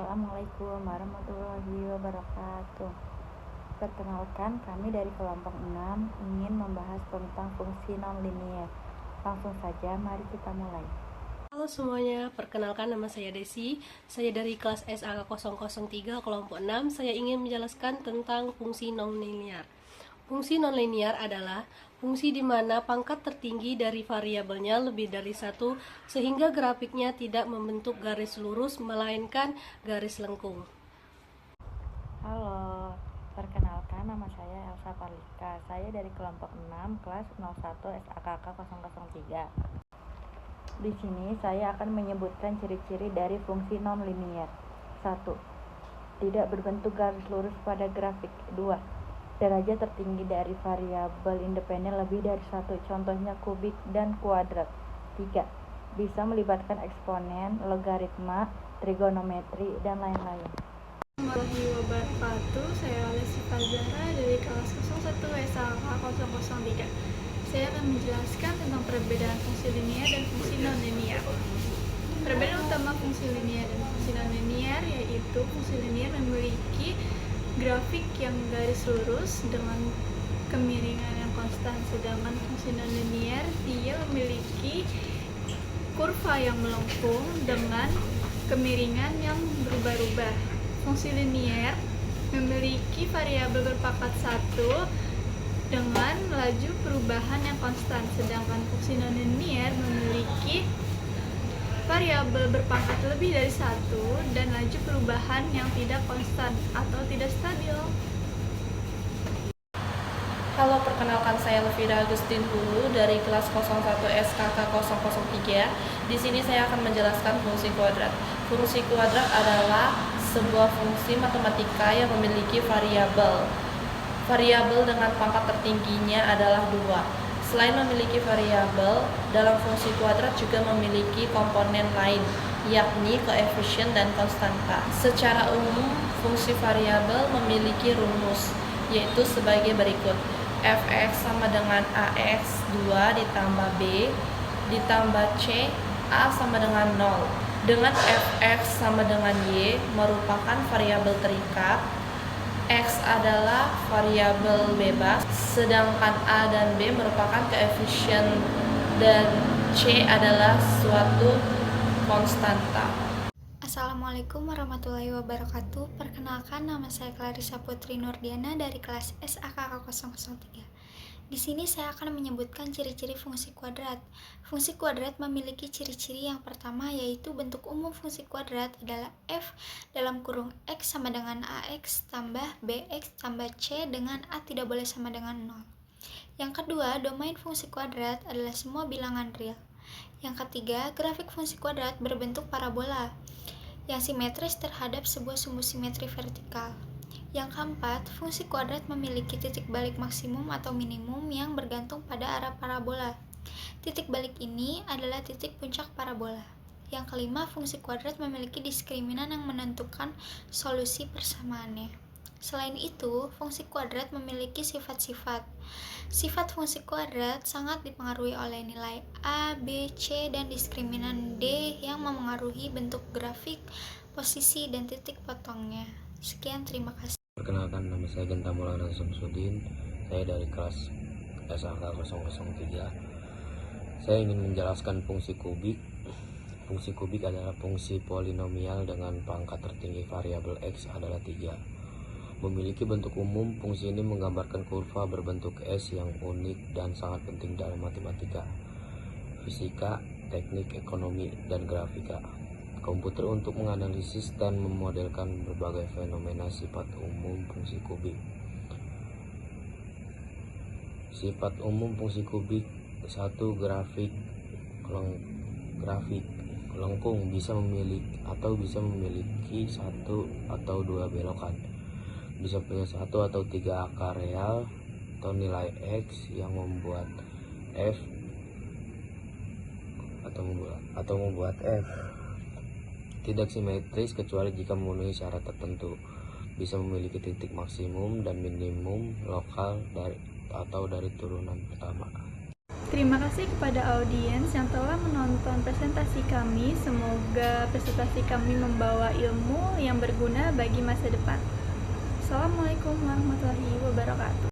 Assalamualaikum warahmatullahi wabarakatuh. Perkenalkan, kami dari kelompok 6 ingin membahas tentang fungsi nonlinier. Langsung saja, mari kita mulai. Halo semuanya, perkenalkan nama saya Desi. Saya dari kelas SAK 003 kelompok 6. Saya ingin menjelaskan tentang fungsi nonlinier. Fungsi nonlinier adalah fungsi di mana pangkat tertinggi dari variabelnya lebih dari satu sehingga grafiknya tidak membentuk garis lurus melainkan garis lengkung. Halo, perkenalkan nama saya Elsa Parlika. Saya dari kelompok 6 kelas 01 SAKK 003. Di sini saya akan menyebutkan ciri-ciri dari fungsi nonlinier. 1. Tidak berbentuk garis lurus pada grafik. 2. Derajat tertinggi dari variabel independen lebih dari satu, contohnya kubik dan kuadrat. 3. Bisa melibatkan eksponen, logaritma, trigonometri, dan lain-lain. Warahmatullahi wabarakatuh. Saya Lesifa Zahra dari kelas 01 SAK 003. Saya akan menjelaskan tentang perbedaan fungsi linier dan fungsi nonlinier. Perbedaan utama fungsi linier dan fungsi nonlinier yaitu fungsi linier memiliki grafik yang garis lurus dengan kemiringan yang konstan, sedangkan fungsi nonlinier dia memiliki kurva yang melengkung dengan kemiringan yang berubah-ubah. Fungsi linier memiliki variabel berpangkat 1 dengan laju perubahan yang konstan, sedangkan fungsi nonlinier memiliki variabel berpangkat lebih dari 1 dan laju perubahan yang tidak konstan atau tidak stabil. Halo, perkenalkan saya Levira Agustin Hulu dari kelas 01 SKK 003. Di sini saya akan menjelaskan fungsi kuadrat. Fungsi kuadrat adalah sebuah fungsi matematika yang memiliki variabel. Variabel dengan pangkat tertingginya adalah 2. Selain memiliki variabel, dalam fungsi kuadrat juga memiliki komponen lain, yakni koefisien dan konstanta. Secara umum, fungsi variabel memiliki rumus, yaitu sebagai berikut. Fx sama dengan Ax 2 ditambah B ditambah C, A sama dengan 0. Dengan Fx sama dengan Y merupakan variabel terikat, X adalah variabel bebas, sedangkan A dan B merupakan koefisien dan C adalah suatu konstanta. Assalamualaikum warahmatullahi wabarakatuh. Perkenalkan, nama saya Clarissa Putri Nurdiana dari kelas SAKK 003. Di sini saya akan menyebutkan ciri-ciri fungsi kuadrat. Fungsi kuadrat memiliki ciri-ciri yang pertama, yaitu bentuk umum fungsi kuadrat adalah f dalam kurung x sama dengan ax tambah bx tambah c dengan a tidak boleh sama dengan 0. Yang kedua, domain fungsi kuadrat adalah semua bilangan real. Yang ketiga, grafik fungsi kuadrat berbentuk parabola yang simetris terhadap sebuah sumbu simetri vertikal. Yang keempat, fungsi kuadrat memiliki titik balik maksimum atau minimum yang bergantung pada arah parabola. Titik balik ini adalah titik puncak parabola. Yang kelima, fungsi kuadrat memiliki diskriminan yang menentukan solusi persamaannya. Selain itu, fungsi kuadrat memiliki sifat-sifat. Sifat fungsi kuadrat sangat dipengaruhi oleh nilai A, B, C, dan diskriminan D yang memengaruhi bentuk grafik, posisi, dan titik potongnya. Sekian, terima kasih. Perkenalkan, nama saya Genta Maulana Samsudin. Saya dari kelas SAK 003. Saya ingin menjelaskan fungsi kubik. Fungsi kubik adalah fungsi polinomial dengan pangkat tertinggi variabel X adalah 3. Memiliki bentuk umum, fungsi ini menggambarkan kurva berbentuk S yang unik dan sangat penting dalam matematika, fisika, teknik, ekonomi, dan grafika komputer untuk menganalisis dan memodelkan berbagai fenomena sifat umum fungsi kubik. Sifat umum fungsi kubik: 1. Grafik lengkung, bisa memiliki satu atau dua belokan, bisa punya satu atau tiga akar real atau nilai X yang membuat F atau membuat F tidak simetris kecuali jika memenuhi syarat tertentu, bisa memiliki titik maksimum dan minimum lokal dari turunan pertama. Terima kasih kepada audiens yang telah menonton presentasi kami. Semoga presentasi kami membawa ilmu yang yang berguna bagi masa depan. Assalamualaikum warahmatullahi wabarakatuh.